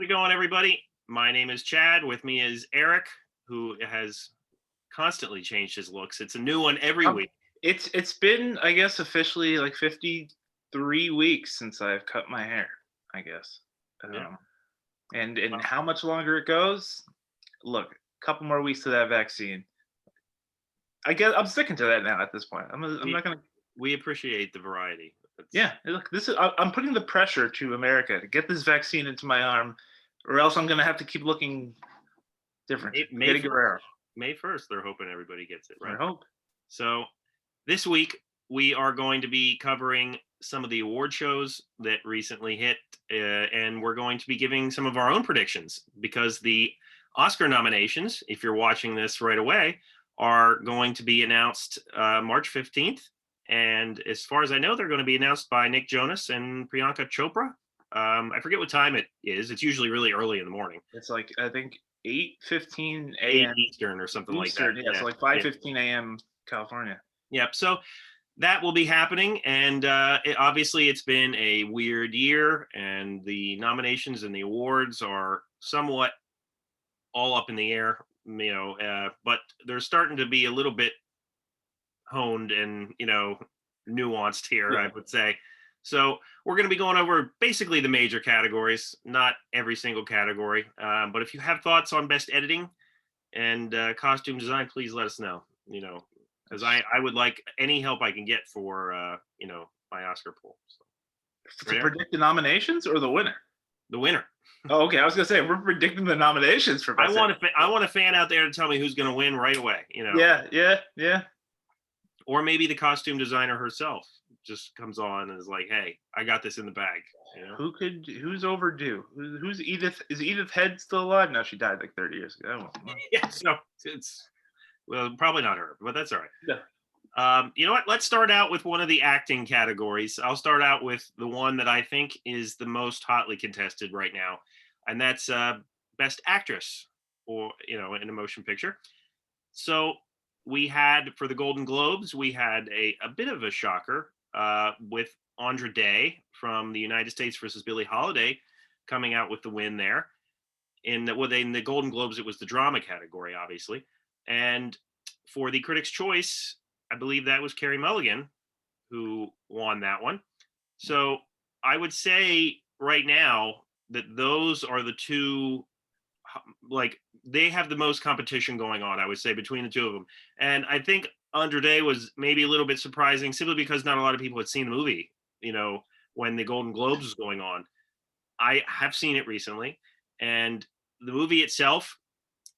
How's it going, everybody? My name is Chad. With me is Eric, who has constantly changed his looks. It's a new one every Um, week. it's been, I guess, officially like 53 weeks since I've cut my hair, I guess. Yeah. And how much longer it goes? Look, a couple more weeks to that vaccine. I guess I'm sticking to that now at this point. I'm not gonna. We appreciate the variety. Yeah, look, I'm putting the pressure to America to get this vaccine into my arm, or else I'm gonna have to keep looking different. May 1st, they're hoping everybody gets it, right? I hope. So this week, we are going to be covering some of the award shows that recently hit, and we're going to be giving some of our own predictions because the Oscar nominations, if you're watching this right away, are going to be announced March 15th. And as far as I know, they're going to be announced by Nick Jonas and Priyanka Chopra. I forget what time it is. It's usually really early in the morning. It's like, I think, 8:15 8 a.m. Eastern or something Eastern, like that. Yeah, so like 5:15 a.m. California. Yep. So that will be happening, and obviously it's been a weird year, and the nominations and the awards are somewhat all up in the air, but they're starting to be a little bit honed and nuanced here, I would say. So we're going to be going over basically the major categories, not every single category. But if you have thoughts on best editing and costume design, please let us know. Because I would like any help I can get for my Oscar pool. So. To predict the nominations or the winner? The winner. Oh, okay. I was gonna say we're predicting the nominations for best. I want a fan out there to tell me who's going to win right away. Yeah. Or maybe the costume designer herself just comes on and is like, "Hey, I got this in the bag." Who's overdue? Who's Edith? Is Edith Head still alive? No, she died like 30 years ago. Yeah, so it's probably not her, but that's all right. Yeah. You know what? Let's start out with one of the acting categories. I'll start out with the one that I think is the most hotly contested right now, and that's Best Actress, or in a motion picture. So we had, for the Golden Globes, we had a bit of a shocker with Andra Day from the United States versus Billie Holiday coming out with the win there. In the Golden Globes, it was the drama category, obviously. And for the Critics' Choice, I believe that was Carey Mulligan who won that one. So I would say right now that those are the two, like, they have the most competition going on, I would say, between the two of them. And I think Andra Day was maybe a little bit surprising simply because not a lot of people had seen the movie, when the Golden Globes was going on. I have seen it recently, and the movie itself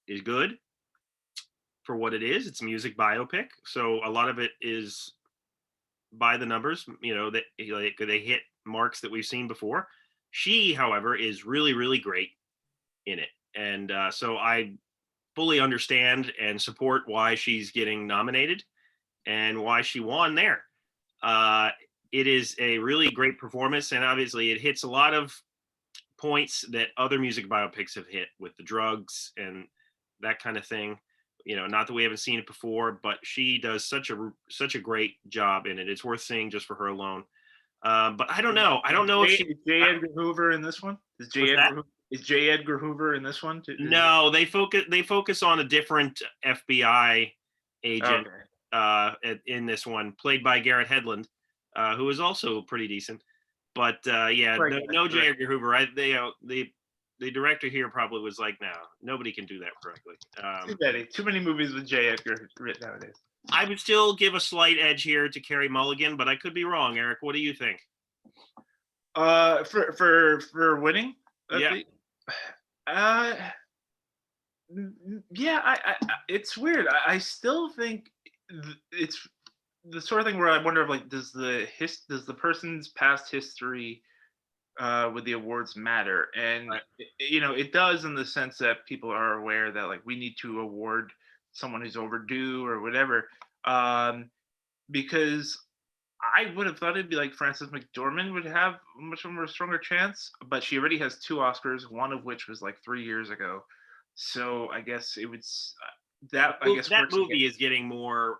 is good for what it is. It's a music biopic, so a lot of it is by the numbers, that they hit marks that we've seen before. She, however, is really, really great in it. And so I fully understand and support why she's getting nominated and why she won there. It is a really great performance, and obviously it hits a lot of points that other music biopics have hit with the drugs and that kind of thing. Not that we haven't seen it before, but she does such a great job in it. It's worth seeing just for her alone. But I don't know. Is J. Edgar Hoover in this one? Is J. Edgar Hoover in this one too? No, they focus on a different FBI agent in this one, played by Garrett Hedlund, who is also pretty decent. But no J. Edgar Hoover. The director here probably was like, no, nobody can do that correctly. Too many movies with J. Edgar written nowadays. I would still give a slight edge here to Carey Mulligan, but I could be wrong. Eric, what do you think? For winning? Yeah. It's weird. I still think it's the sort of thing where I wonder if, like, does the person's past history with the awards matter? And right. It does, in the sense that people are aware that, like, we need to award someone who's overdue or whatever, because I would have thought it'd be like Frances McDormand would have a much more stronger chance, but she already has 2 Oscars, one of which was like 3 years ago. So I guess it would that movie is getting more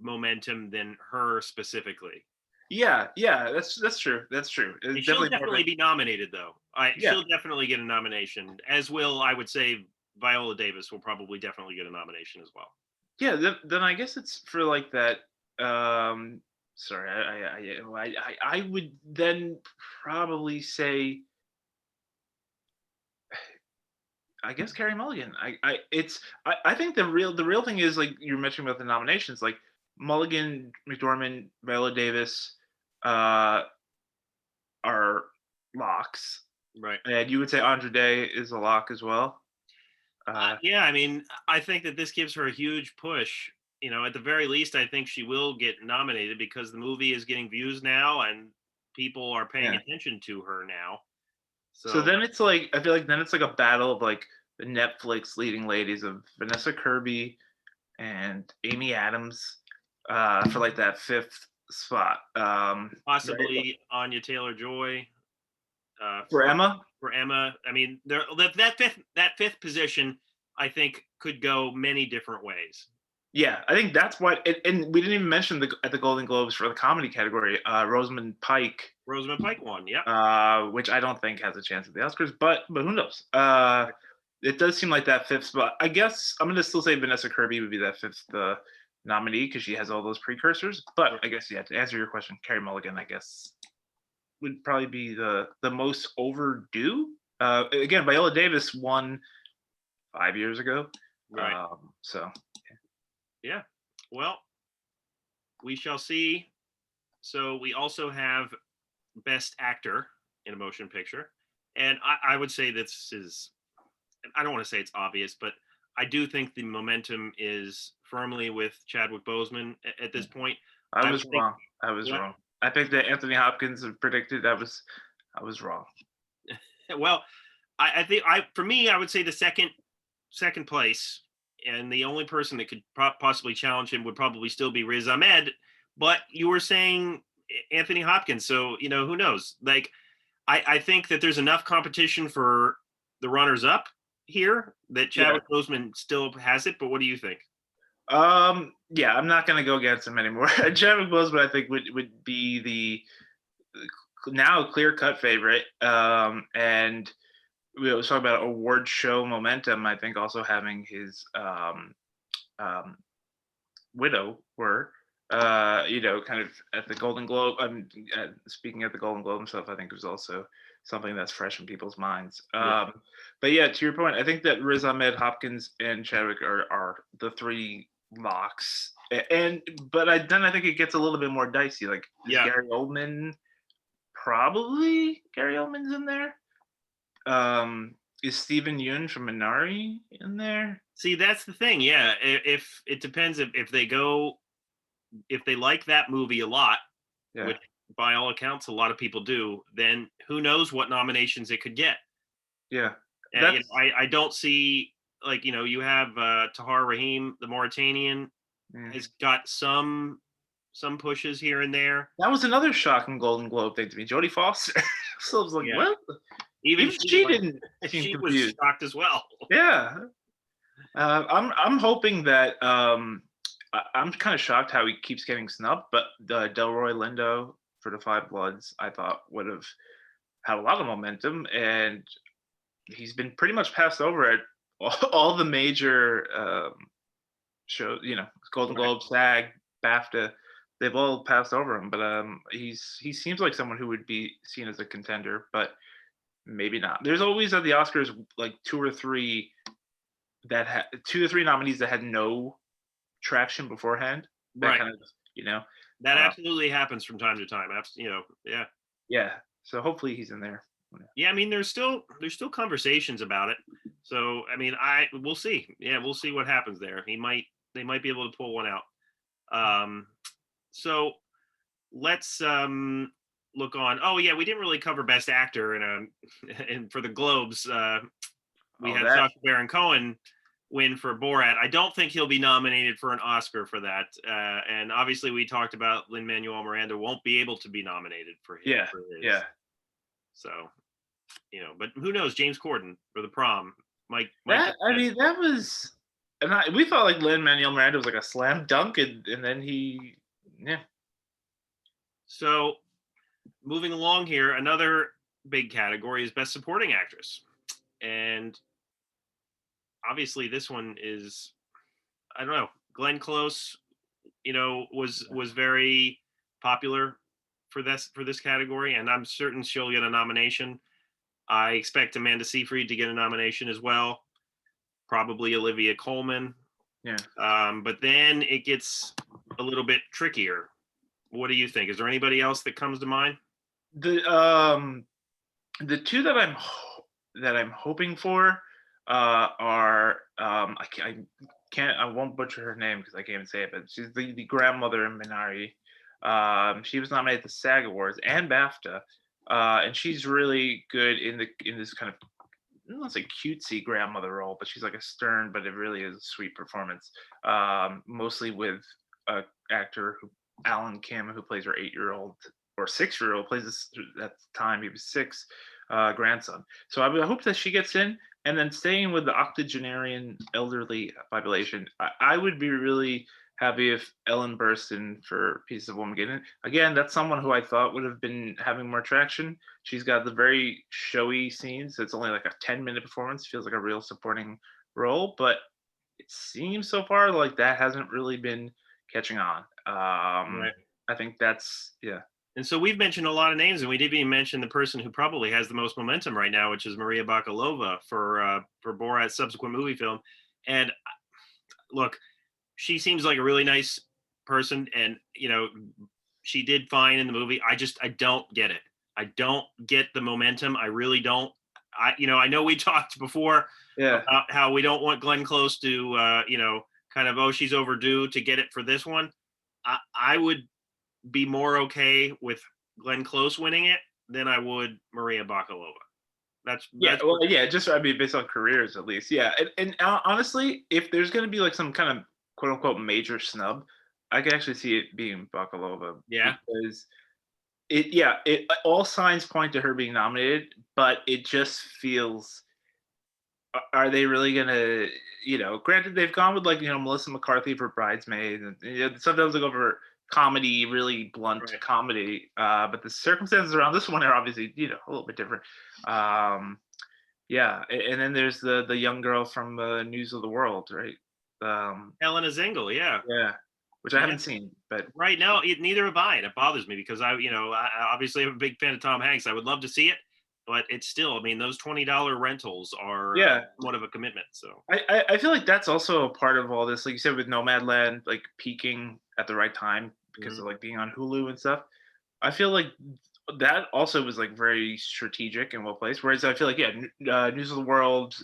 momentum than her specifically. Yeah, yeah, that's true. That's true. It's And she'll definitely more of definitely a be nominated, though. yeah, She'll definitely get a nomination, as will, I would say, Viola Davis will probably definitely get a nomination as well. yeah. Then I guess it's for like that. Um, sorry, I would then probably say I guess Carey Mulligan. I think the real thing is like you're mentioning about the nominations, like Mulligan, McDormand, Viola Davis, uh, are locks, Right. and you would say Andra Day is a lock as well. Uh, Yeah, I mean, I think that this gives her a huge push. At the very least, I think she will get nominated because the movie is getting views now and people are paying yeah. attention to her now. So So, then it's like I feel like then it's like a battle of like the Netflix leading ladies of Vanessa Kirby and Amy Adams for like that fifth spot. Right possibly Anya Taylor-Joy for for Emma. Emma. I mean, that fifth position, I think, could go many different ways. Yeah, I think that's what, and we didn't even mention at the Golden Globes for the comedy category, Rosamund Pike, Rosamund Pike won. Yep. which I don't think has a chance at the Oscars, but who knows? It does seem like that fifth spot. I guess I'm gonna still say Vanessa Kirby would be that fifth nominee because she has all those precursors. But I guess yeah, to answer your question, Carey Mulligan, I guess would probably be the most overdue. Again, Viola Davis won 5 years ago, Right. so Yeah. Well, we shall see. So we also have Best Actor in a Motion Picture, and I would say this is. I don't want to say it's obvious, but I do think the momentum is firmly with Chadwick Boseman at this point. I I would was think. wrong. I was What? wrong. I picked that Anthony Hopkins and predicted I was wrong. Well, I think for me, I would say the second place, and the only person that could possibly challenge him would probably still be Riz Ahmed. But you were saying Anthony Hopkins, so who knows? Like, I think that there's enough competition for the runners up here that Yeah. Chadwick Boseman still has it. But what do you think? Yeah, I'm not gonna go against him anymore. Chadwick Boseman, I think, would be the now clear cut favorite. And we was talking about award show momentum. I think also having his um, widow were kind of at the Golden Globe. Speaking at the Golden Globe and stuff, I think was also something that's fresh in people's minds. Yeah, But yeah, to your point, I think that Riz Ahmed, Hopkins, and Chadwick are the three locks. But then I think it gets a little bit more dicey. Like, is yeah. Gary Oldman probably Gary Oldman's in there? Is Stephen Yeun from Minari in there? See, that's the thing. Yeah, if it depends if they like that movie a lot, Yeah, which by all accounts a lot of people do, then who knows what nominations it could get. yeah. That's I don't see, like, you have Tahar Rahim, the Mauritanian, yeah. has got some pushes here and there. That was another shocking Golden Globe thing to me. Jodie Foster. So I was like, Yeah, what? even Even she she was didn't seem she was confused. shocked as well. Yeah. I'm hoping that I'm kind of shocked how he keeps getting snubbed, but Delroy Lindo for the Five Bloods I thought would have had a lot of momentum, and he's been pretty much passed over at all the major shows. Golden Right. Globe, SAG, BAFTA. They've all passed over him, but he seems like someone who would be seen as a contender, but maybe not. There's always at the Oscars like two or three nominees that had no traction beforehand. That Right. kind of That uh, absolutely happens from time to time. Yeah. yeah. So hopefully he's in there. Yeah, I mean, there's still conversations about it. So I mean, we'll see. Yeah, we'll see what happens there. They might be able to pull one out. So let's look on. Oh yeah, we didn't really cover Best Actor and for the Globes. We Oh, had that Sacha Baron Cohen win for Borat. I don't think he'll be nominated for an Oscar for that. And obviously, we talked about Lin-Manuel Miranda won't be able to be nominated for his. yeah, yeah. So, but who knows? James Corden for The Prom might That get I that. mean that was, and we thought like Lin Manuel Miranda was like a slam dunk, and then he yeah So moving along here, another big category is Best Supporting Actress, and obviously this one is, I don't know, Glenn Close. Was very popular for this category, and I'm certain she'll get a nomination. I expect Amanda Seyfried to get a nomination as well. Probably Olivia Colman. Yeah. But then it gets a little bit trickier. What do you think? Is there anybody else that comes to mind? The two that I'm hoping for are I won't butcher her name because I can't even say it, but she's the grandmother in Minari. She was nominated at the SAG Awards and BAFTA, and she's really good in this kind of, I don't want to say cutesy grandmother role, but she's like a stern, but it really is a sweet performance. Mostly with a actor Alan Kim, who plays her 8-year-old or 6-year-old, plays this at the time he was 6, grandson. So I hope that she gets in. And then staying with the octogenarian elderly population, I would be really happy if Ellen Burstyn for Piece of Woman get in. Again, that's someone who I thought would have been having more traction. She's got the very showy scenes. It's only like a 10-minute performance. Feels like a real supporting role, but it seems so far like that hasn't really been catching on. Right. I think that's, yeah. And so we've mentioned a lot of names, and we didn't even mention the person who probably has the most momentum right now, which is Maria Bakalova for Borat's subsequent movie film. And look, she seems like a really nice person, and she did fine in the movie. I don't get it. I don't get the momentum. I really don't. I know we talked before Yeah. about how we don't want Glenn Close to kind of, oh, she's overdue to get it for this one. I would be more okay with Glenn Close winning it than I would Maria Bakalova. That's Well, yeah, just I mean, based on careers at least, yeah. And honestly, if there's going to be like some kind of quote unquote major snub, I can actually see it being Bakalova. Yeah. Because it all signs point to her being nominated, but it just feels. Are they really gonna? Granted, they've gone with like Melissa McCarthy for Bridesmaids, and sometimes they go for comedy, really blunt Right. comedy. But the circumstances around this one are obviously a little bit different. Yeah, and then there's the young girl from News of the World, right? Helena Zengel, yeah. Yeah, which I haven't seen, but Right. No, neither have I. And it bothers me because I obviously am a big fan of Tom Hanks. I would love to see it, but it's still, I mean, those $20 rentals are yeah, somewhat of a commitment. So, I feel like that's also a part of all this, like you said, with Nomadland, like peaking at the right time because of like being on Hulu and stuff. I feel like that also was like very strategic and well placed. Whereas I feel like News of the World,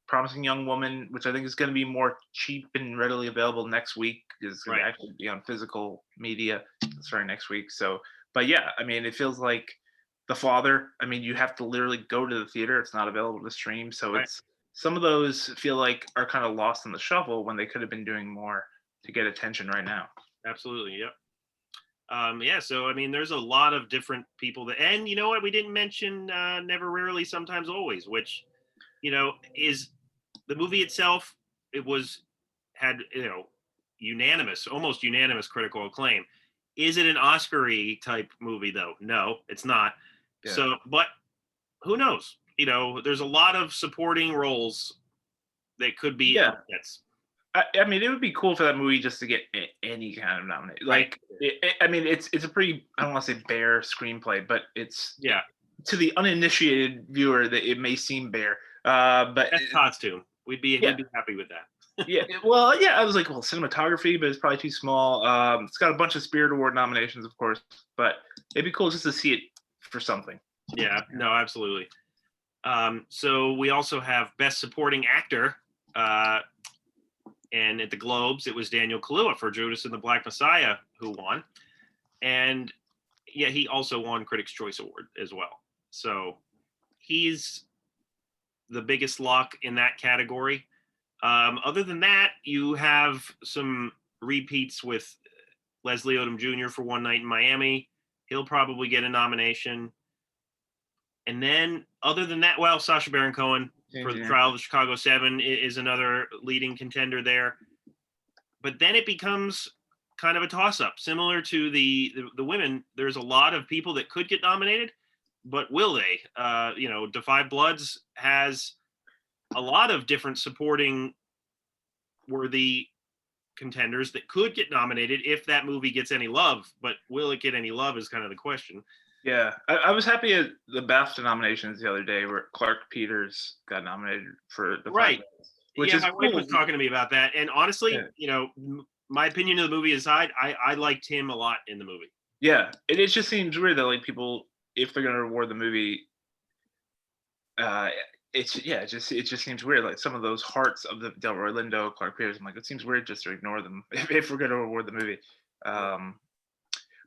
Promising Young Woman, which I think is going to be more cheap and readily available next week, is going to actually be on physical media starting next week. So, but yeah, I mean, it feels like The Father. I mean, you have to literally go to the theater; it's not available to stream. So it's some of those feel like are kind of lost in the shuffle when they could have been doing more to get attention right now. Absolutely. Yep. So I mean, there's a lot of different people that, and you know what, we didn't mention Never, Rarely, Sometimes, Always, which is the movie itself. It had almost unanimous critical acclaim. Is it an Oscar-y type movie though? No, it's not. Yeah. So, but who knows? There's a lot of supporting roles that could be upsets. I mean, it would be cool for that movie just to get any kind of nomination. Like, I mean, it's a pretty, I don't want to say bare screenplay, but it's to the uninitiated viewer that it may seem bare. But best costume, we'd be happy with that. Well, I was like, cinematography, but it's probably too small. It's got a bunch of Spirit Award nominations, of course, but it'd be cool just to see it for something. Yeah, no, absolutely. So we also have Best Supporting Actor. And at the Globes, it was Daniel Kaluuya for Judas and the Black Messiah who won. And he also won Critics' Choice Award as well. So he's the biggest lock in that category. Other than that, you have some repeats with Leslie Odom Jr. for One Night in Miami. He'll probably get a nomination. And then other than that, Sacha Baron Cohen for The Trial of the Chicago 7 is another leading contender there. But then it becomes kind of a toss-up, similar to the women. There's a lot of people that could get nominated, but will they? Da Five Bloods has a lot of different supporting worthy contenders that could get nominated if that movie gets any love. But will it get any love is kind of the question. Yeah, I was happy at the BAFTA nominations the other day where Clark Peters got nominated for the Right. which Yeah, is my wife was cool. talking to me about that, and honestly, Yeah. My opinion of the movie aside, I liked him a lot in the movie. Yeah, it just seems weird that like people, if they're gonna award the movie, uh, it just seems weird. Like some of those hearts of the Delroy Lindo, Clark Peters, I'm like, it seems weird just to ignore them if we're gonna award the movie.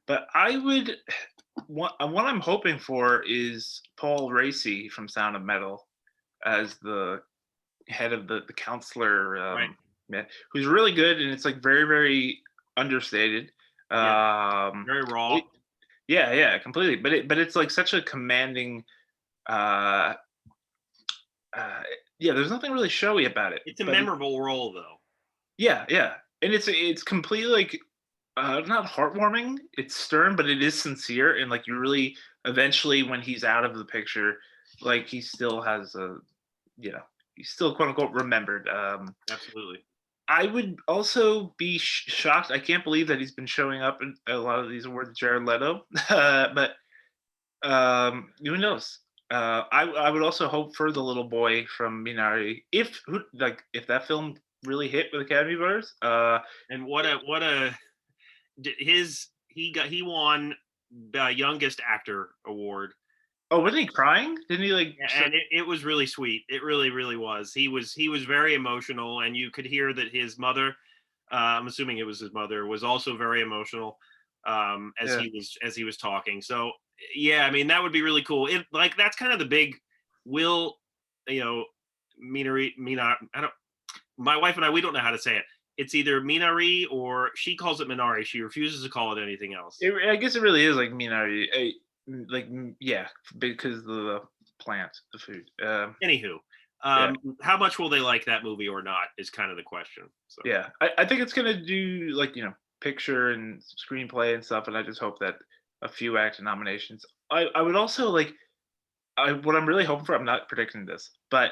But I would what I'm hoping for is Paul Raci from Sound of Metal as the head of the counselor, Right. man, who's really good, and it's like very very understated. Very raw. Yeah, completely. But it's like such a commanding. Uh, uh, yeah, there's nothing really showy about it. It's a But memorable role, though. yeah, and it's completely like not heartwarming. It's stern, but it is sincere, and like you really eventually when he's out of the picture, like he still has a, he's still quote unquote remembered. Absolutely. I would also be shocked. I can't believe that he's been showing up in a lot of these awards, Jared Leto. But who knows? I would also hope for the little boy from Minari, if that film really hit with Academy voters. And he won the youngest actor award. Oh, wasn't he crying? Didn't he like? And it was really sweet. It really, really was. He was very emotional, and you could hear that his mother, I'm assuming it was his mother, was also very emotional as he was talking. So yeah, I mean that would be really cool. Like that's kind of the big will, Minari. I don't. My wife and I, we don't know how to say it. It's either Minari or she calls it Minari. She refuses to call it anything else. I guess it really is like Minari. Yeah, because of the plant, the food. Anywho, how much will they like that movie or not is kind of the question. So yeah, I think it's gonna do like picture and screenplay and stuff, and I just hope that a few acting nominations. I would also like what I'm really hoping for. I'm not predicting this, but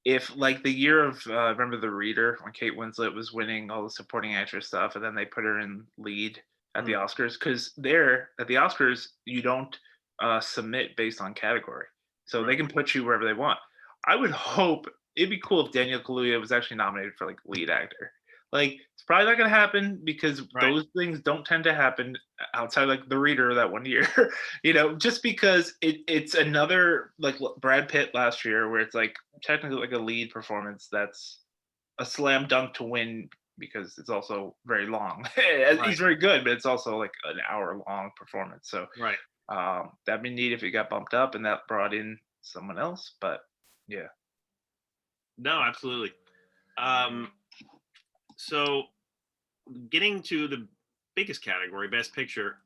if like the year of remember The Reader when Kate Winslet was winning all the supporting actress stuff, and then they put her in lead at the Oscars, because there at the Oscars you don't submit based on category, so they can put you wherever they want. I would hope it'd be cool if Daniel Kaluuya was actually nominated for like lead actor. Like it's probably not gonna happen because those things don't tend to happen outside like The Reader that one year. Just because it's another like Brad Pitt last year where it's like technically like a lead performance that's a slam dunk to win because it's also very long. He's very good, but it's also like an hour-long performance. So that'd be neat if it got bumped up and that brought in someone else. But yeah. No, absolutely. So getting to the biggest category, Best Picture,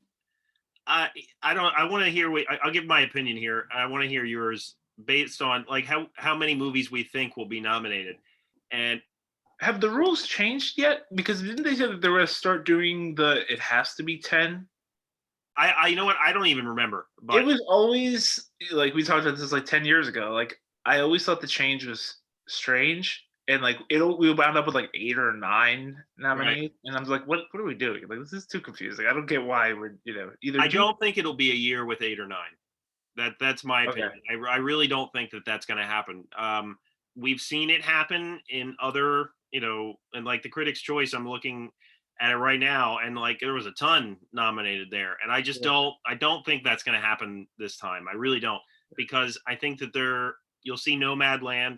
I want to hear I'll give my opinion here. I want to hear yours based on like how many movies we think will be nominated. And have the rules changed yet? Because didn't they say that they were going to start doing it has to be 10? I you know what? I don't even remember. But it was always like we talked about this like 10 years ago. Like I always thought the change was strange. And like we wound up with like 8 or 9 nominees, and I was like, "What are we doing? Like, this is too confusing. I don't get why we're either." I don't think it'll be a year with 8 or 9. That's my opinion. I really don't think that that's going to happen. We've seen it happen in other, and like the Critics' Choice. I'm looking at it right now, and like there was a ton nominated there, and I just don't think that's going to happen this time. I really don't, because I think that you'll see Nomadland.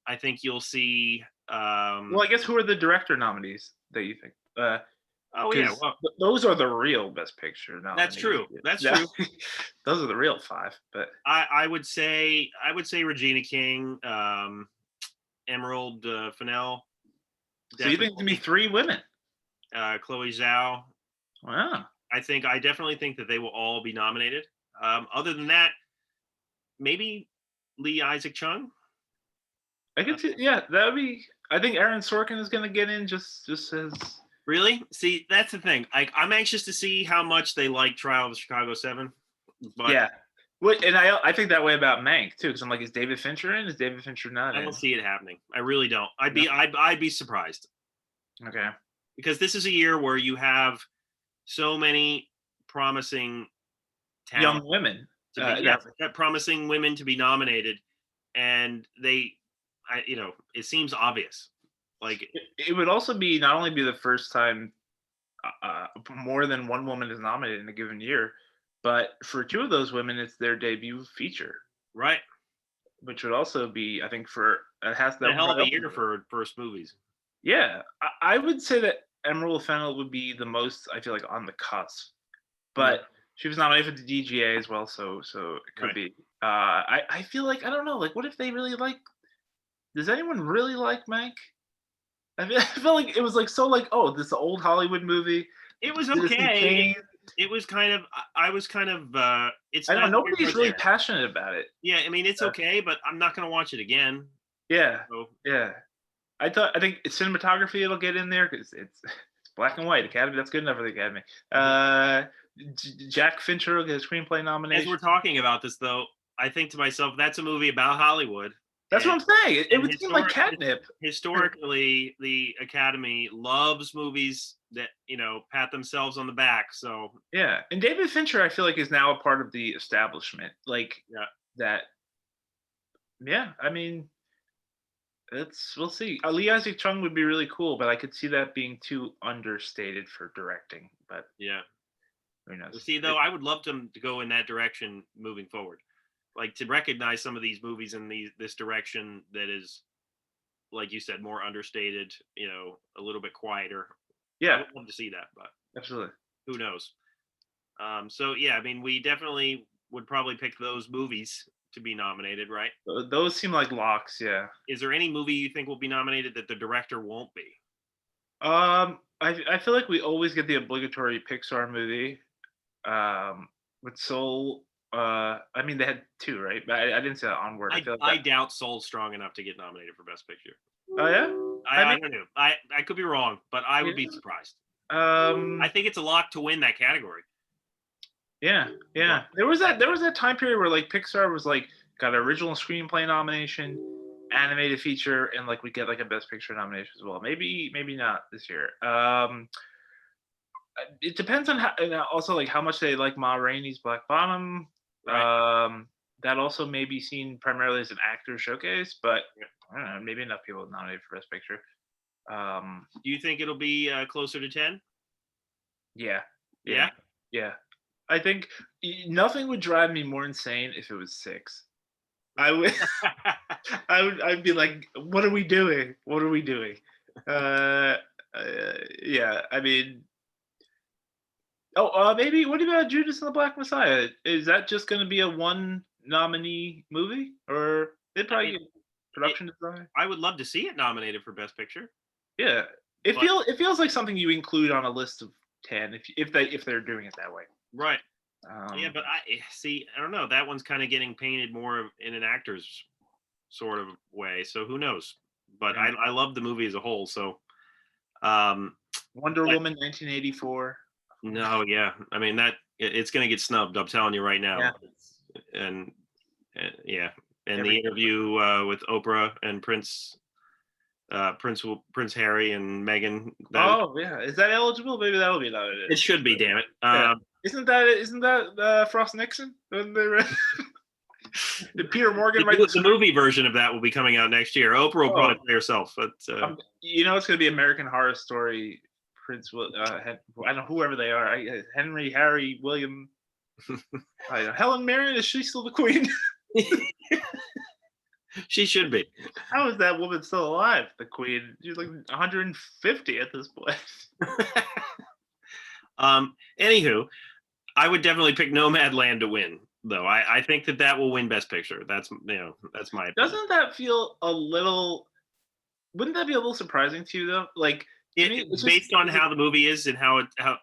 I think you'll see. Well, I guess who are the director nominees that you think? Those are the real Best Picture nominees. That's true. That's true. Those are the real 5. But I would say Regina King, Emerald Fennell. So you think it's gonna be 3 women? Chloe Zhao. Wow. I definitely think that they will all be nominated. Other than that, maybe Lee Isaac Chung. I could see, that would be. I think Aaron Sorkin is going to get in just as Really? See, that's the thing. I'm anxious to see how much they like Trial of the Chicago 7, but Yeah. What, and I think that way about Mank too, because I'm like, is David Fincher in? Is David Fincher not I in? don't see it happening. I really don't. No? I'd be surprised Okay. because this is a year where you have so many promising talent Young women. to be That promising women to be nominated, and it seems obvious. Like, it would also be not only be the first time more than one woman is nominated in a given year, but for two of those women, it's their debut feature, right? which would also be, I think, for it has A that would hell of probably a open year the door. for first movies. Yeah, I would say that Emerald Fennell would be the most, I feel like, on the cusp, Mhm. but she was nominated for the DGA as well, so it could Right. be. I feel like, I don't know, like, what if they really like? Does anyone really like Mank? I feel like it was like so like, oh, this old Hollywood movie, It was Citizen okay. Kane. It was kind of. I was kind of. It's I know neither here nor nobody's really there. passionate about it. Yeah, I mean it's Uh, okay, but I'm not going to watch it again. yeah, So yeah. I think it's cinematography it'll get in there because it's black and white. Academy, that's good enough for the Academy. mhm. Jack Fincher will get a screenplay As we're nomination. talking about this, though, I think to myself, that's a movie about Hollywood, That's and what I'm saying. It would seem like catnip. historically, the Academy loves movies that pat themselves on the back. So Yeah, and David Fincher, I feel like, is now a part of the establishment. Like yeah, that. Yeah, I mean, we'll see. Lee Isaac Chung would be really cool, but I could see that being too understated for directing. But yeah. who knows? See, though, I would love them to go in that direction moving forward, like to recognize some of these movies in this direction that is, like you said, more understated. A little bit quieter. I Yeah, would love to see that, but absolutely. who knows? So yeah, I mean, we definitely would probably pick those movies to be nominated, right? Those seem like locks. Yeah. Is there any movie you think will be nominated that the director won't be? I feel like we always get the obligatory Pixar movie. With Soul. I mean, they had two, right? But I didn't say that Onward. I feel like I that. doubt Soul's strong enough to get nominated for Best Picture. Oh yeah. I I mean, don't know. I could be wrong, but I would be yeah. surprised. I Um. think it's a lock to win that category. Yeah. But Yeah. There was that time period where like Pixar was like got an original screenplay nomination, animated feature, and like we get like a Best Picture nomination as well. Maybe not this year. It depends on how, and also like how much they like Ma Rainey's Black Bottom. right. That also may be seen primarily as an actor showcase, but Yeah. I don't know, maybe enough people nominated for Best Picture. Do you think it'll be closer to 10? Yeah, yeah, Yeah. yeah. I think nothing would drive me more insane if it was 6. I would, I'd be like, what are we doing? What are we doing? Uh, yeah, I mean, oh, maybe. What about Judas and the Black Messiah? Is that just going to be a one nominee movie, or they I probably mean, get it, production design? I would love to see it nominated for Best Picture, Yeah, but it feels like something you include on a list of 10 if they're doing it that way. right. Yeah, Um, but I see. I don't know. That one's kind of getting painted more in an actor's sort of way. So who knows? But yeah. I love the movie as a whole. So um, Wonder but Woman 1984. no, yeah. I mean it's going to get snubbed. I'm telling you right Yeah, now. And yeah, and the every interview with Oprah and Prince Harry and Meghan. That Oh yeah, is that eligible? Maybe that'll be nominated. it should be. Damn it. Yeah, isn't that Frost Nixon? When they were- Did Peter Morgan write the The script? movie version of that will be coming out next year. Oprah will Oh, probably play herself, but you know it's gonna be American Horror Story. I don't know whoever they are. Henry, Harry, William. I don't know. Helen Mirren, is she still the queen? she should be. How is that woman still alive? The queen. She's like 150 at this point. Anywho, I would definitely pick Nomadland to win, though. I think that will win Best Picture. That's my opinion. Doesn't that feel a little? Wouldn't that be a little surprising to you though? Like to me, it's just Based on how the movie is and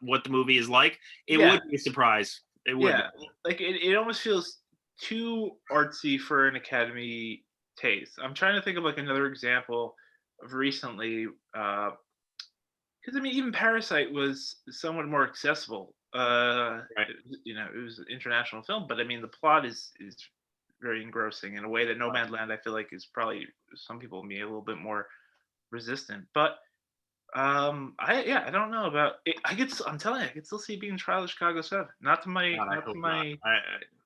what the movie is like, it yeah, would be a surprise. It would. yeah. Like it almost feels too artsy for an Academy taste. I'm trying to think of like another example of recently, because because I mean, even Parasite was somewhat more accessible. Right. It was an international film, but I mean, the plot is very engrossing in a way that Right. Nomadland, I feel like, is probably some people may be a little bit more resistant. But I don't know about it. I'm telling you, I could still see it being Trial of Chicago 7. God, I Not to hope not. my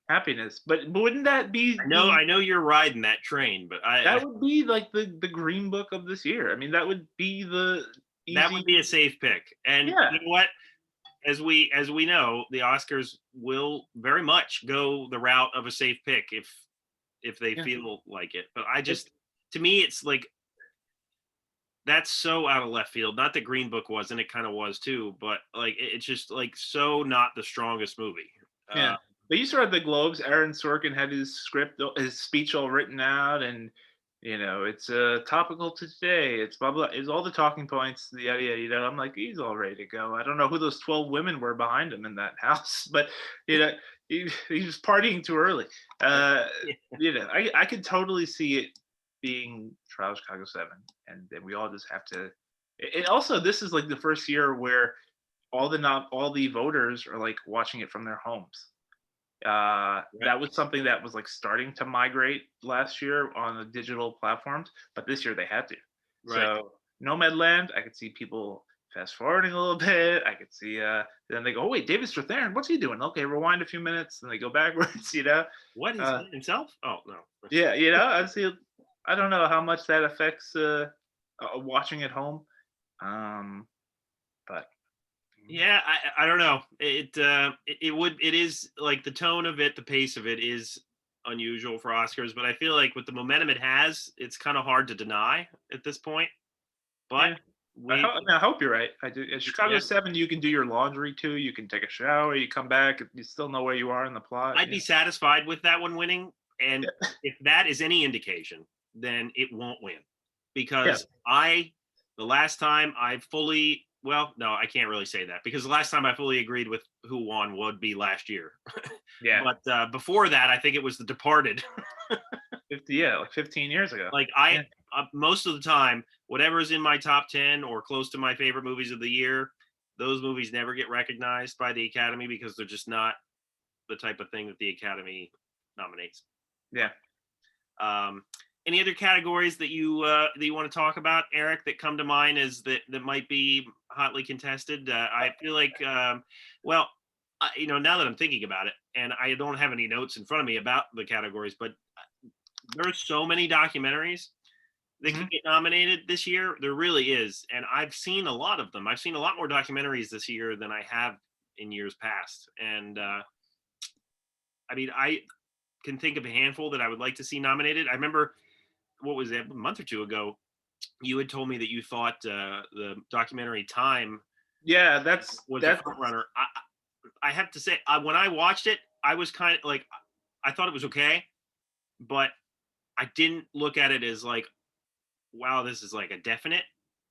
happiness, but wouldn't that be the I know you're riding that train, but that would be like the Green Book of this year. I mean, that would be the that easy. would be a safe pick. And Yeah, you know what? As we know, the Oscars will very much go the route of a safe pick if they yeah. feel like it. But I It's just, to me, it's like that's so out of left field. Not that Green Book was, and it kind of was too, but like it's just like so not the strongest movie. Yeah. But you saw at the Globes, Aaron Sorkin had his speech all written out, and it's topical to today. It's blah blah. It's all the talking points. The yada yada. I'm like, he's all ready to go. I don't know who those 12 women were behind him in that house, but you know, he was partying too early. Uh, Yeah, I could totally see it being Trial of Chicago 7, and then we all just have to. And also, this is like the first year where all the voters are like watching it from their homes. right, That was something that was like starting to migrate last year on the digital platforms, but this year they had to. right. So Nomadland, I could see people fast forwarding a little bit. I could see then they go, oh wait, David Strathairn, what's he doing? Okay, rewind a few minutes, then they go backwards. What is Uh, he himself? Oh no. yeah, I see. I don't know how much that affects watching at home, but Yeah, I don't know. It is like the tone of it, the pace of it is unusual for Oscars, but I feel like with the momentum it has, it's kind of hard to deny at this point. But yeah. we I hope you're right. I do. At Chicago yeah, 7, you can do your laundry too. You can take a shower. You come back. You still know where you are in the plot. I'd be satisfied with that one winning. And Yeah. if that is any indication, then it won't win. Yeah. Because the last time I fully, well, no, I can't really say that because the last time I fully agreed with who won would be last year. Yeah. But before that, I think it was The Departed. 50, yeah, like 15 years ago. Like Yeah. most of the time, whatever's in my top 10 or close to my favorite movies of the year, those movies never get recognized by the Academy because they're just not the type of thing that the Academy nominates. Yeah. Um, any other categories that you want to talk about, Eric, that come to mind as that might be hotly contested? I feel like, well, now that I'm thinking about it, and I don't have any notes in front of me about the categories, but there's so many documentaries that Hmm. can get nominated this year. There really is, and I've seen a lot of them. I've seen a lot more documentaries this year than I have in years past, and I mean, I can think of a handful that I would like to see nominated. I remember what was it, a month or two ago, you had told me that you thought the documentary Time Yeah. was a That's front runner. I have to say, when I watched it, I was kind of like, I thought it was okay, but I didn't look at it as like, wow, this is like a definite.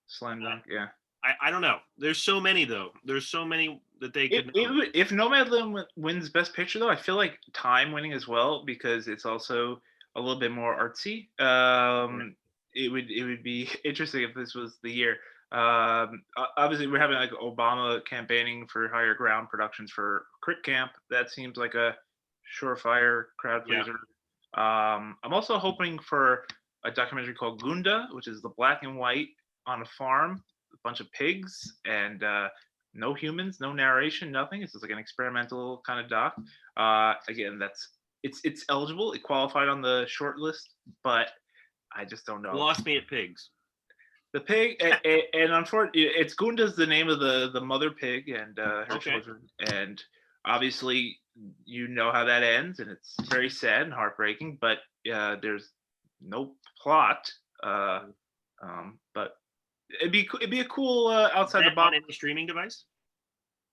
slam dunk. Yeah. I don't know. There's so many though. There's so many that they could nominate. If Nomadland wins Best Picture, though, I feel like Time winning as well because it's also a little bit more artsy. It would be interesting if this was the year. Obviously, we're having like Obama campaigning for higher ground productions for Crip Camp. That seems like a surefire crowd Yeah. pleaser. I'm also hoping for a documentary called Gunda, which is the black and white on a farm, a bunch of pigs, and no humans, no narration, nothing. It's just like an experimental kind of doc. Again, it's eligible. It qualified on the short list, but I just don't You know. lost me at pigs. The pig, and unfortunately, it's Gunda's the name of the mother pig and her Okay. children, and obviously you know how that ends, and it's very sad and heartbreaking. But there's no plot. But it'd be a cool Is outside the that on box. any streaming device?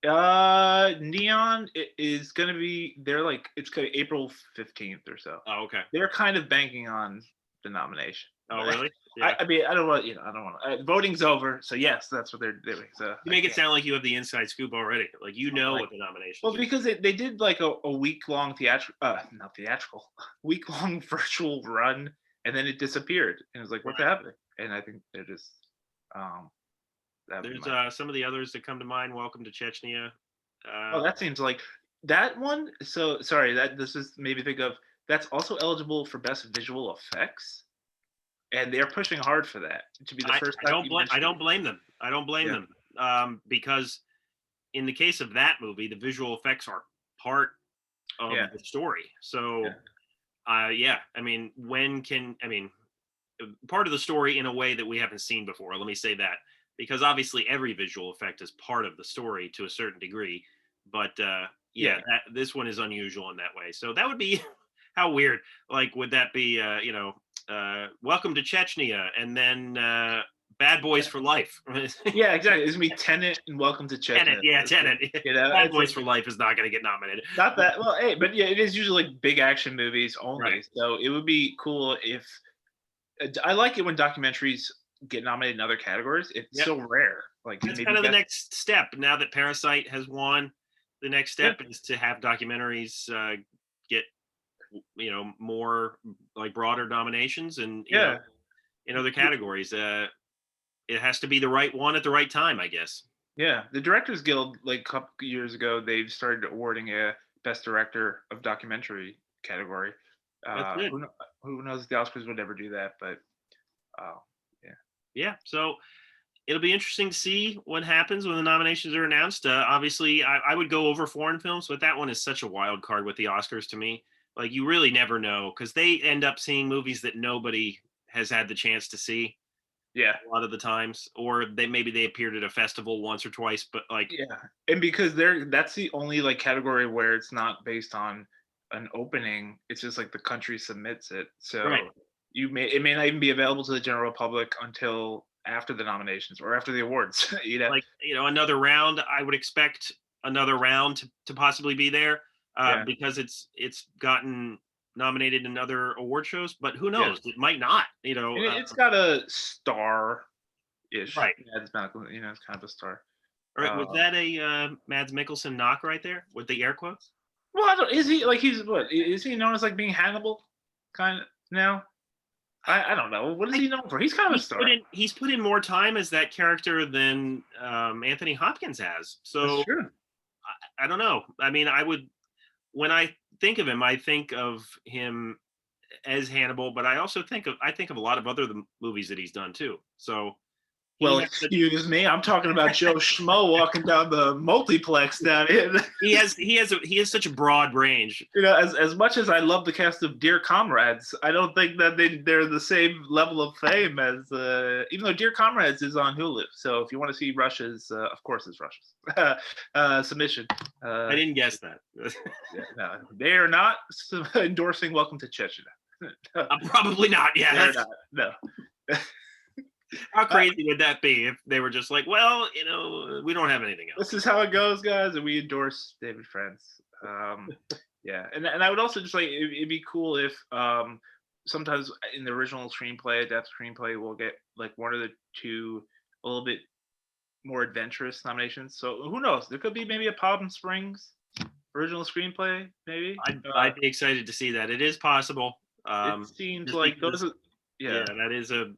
Neon is gonna be. They're like it's gonna be April 15th or so. Oh, okay. They're kind of banking on the nomination. Oh, really? Yeah. I mean, I don't want. I don't want. Voting's over, so yes, that's what they're doing. So You make it sound like you have the inside scoop already. Like you know like, what the nominations well, are. because they did like a week long not theatrical, week long virtual run, and then it disappeared, and it was like, what's Right. happening? And I think they're just, um, That would be There's my. some of the others that come to mind. Welcome to Chechnya. Oh, that seems like that one. So sorry, that this is maybe think of that's also eligible for best visual effects, and they're pushing hard for that to be the first I documentary. don't blame them. I don't blame Yeah, them because in the case of that movie, the visual effects are part of yeah, the story. yeah, So yeah, I mean, part of the story in a way that we haven't seen before. Let me say that because obviously every visual effect is part of the story to a certain degree, but yeah, yeah. this one is unusual in that way. So that would be how weird. Like, would that be Welcome to Chechnya, and then Bad Boys for Life? Yeah, exactly. It's gonna be Tenet and Welcome to Tenet, Chechnya. yeah, Tenet. You know, Bad it's Boys like for Life is not going to get nominated. not that well, hey, but yeah, it is usually like big action movies Right. only. So it would be cool if I like it when documentaries get nominated in other categories. It's Yep. so rare. Like That's maybe kind of the best. next step. Now that Parasite has won, the next Yeah, step is to have documentaries get more like broader nominations and yeah, in other categories. It has to be the right one at the right time, I guess. yeah. The Directors Guild, like a couple years ago, they've started awarding a Best Director of Documentary category. That's good. Who knows if the Oscars would ever do that? But yeah, Yeah. So it'll be interesting to see what happens when the nominations are announced. Obviously, I would go over foreign films, but that one is such a wild card with the Oscars to me. Like, you really never know because they end up seeing movies that nobody has had the chance to see yeah, a lot of the times, or they appeared at a festival once or twice, but like, yeah. And because that's the only like category where it's not based on an opening. It's just like the country submits it. right, So it may not even be available to the general public until after the nominations or after the awards. You know? like another round. I would expect another round to possibly be there Yeah, because it's gotten nominated in other award shows, but who yeah. knows? It might not. And it's got a star ish. Right. Yeah, it's not, it's kind of a star. All right, was Um, that a Mads Mikkelsen knock right there with the air quotes? well, is he like he's what is he known as like being Hannibal kind of now? I don't know. What is I, he known for? He's kind of a star. he's put in more time as that character than Anthony Hopkins has. That's So true. I don't know. I mean, when I think of him, I think of him as Hannibal, but I think of a lot of other movies that he's done too. So he Well, has such, excuse me. I'm talking about Joe Schmo walking down the multiplex down here. he has such a broad range. As much as I love the cast of Dear Comrades, I don't think that they're the same level of fame as even though Dear Comrades is on Hulu. So if you want to see Russia's, of course it's Russia's submission. I didn't guess that. Yeah, no, they are not endorsing Welcome to Chechnya. Probably not. Yeah, They're not. No. how crazy would that be if they were just like, well, we don't have anything else. This is how it goes, guys, and we endorse David France. Yeah, and I would also just like it'd be cool if sometimes in the original screenplay, adapted screenplay, we'll get like one or the two a little bit more adventurous nominations. So who knows? There could be maybe a Palm Springs original screenplay, maybe. I'd be excited to see that. It is possible. It seems Just like because, those are yeah, yeah. that is a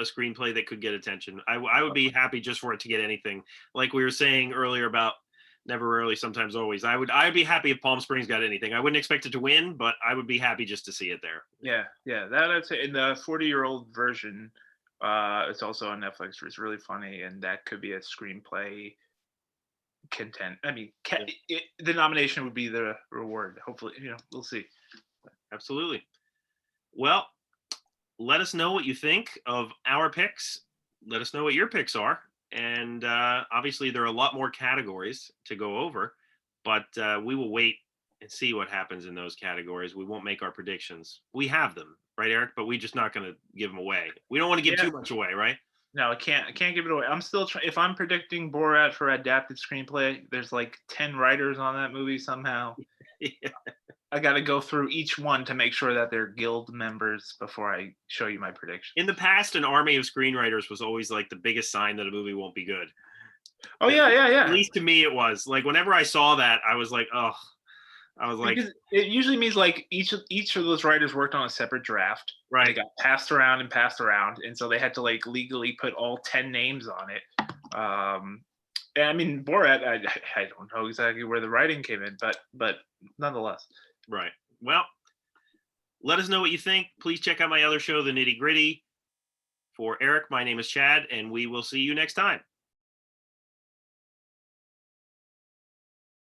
screenplay that could get attention. I would be happy just for it to get anything. Like we were saying earlier about never rarely, sometimes always. I'd be happy if Palm Springs got anything. I wouldn't expect it to win, but I would be happy just to see it there. Yeah. That I'd say in the 40-year-old version, it's also on Netflix. It's really funny, and that could be a screenplay content. I mean, the nomination would be the reward. Hopefully, we'll see. Absolutely. Well, let us know what you think of our picks. Let us know what your picks are. And obviously, there are a lot more categories to go over, but we will wait and see what happens in those categories. We won't make our predictions. We have them, right, Eric? But we're just not going to give them away. We don't want to give too much away, right? No, I can't give it away. I'm still trying. If I'm predicting Borat for adapted screenplay, there's like 10 writers on that movie somehow. Yeah. I got to go through each one to make sure that they're guild members before I show you my prediction. In the past, an army of screenwriters was always like the biggest sign that a movie won't be good. Oh yeah. At least to me, it was like whenever I saw that, I was like, oh, I was like, because it usually means like each of those writers worked on a separate draft. right. They got passed around, and so they had to like legally put all 10 names on it. And I mean, Borat, I don't know exactly where the writing came in, but nonetheless. Right. Well, let us know what you think. Please check out my other show, The Nitty Gritty. For Eric, my name is Chad, and we will see you next time.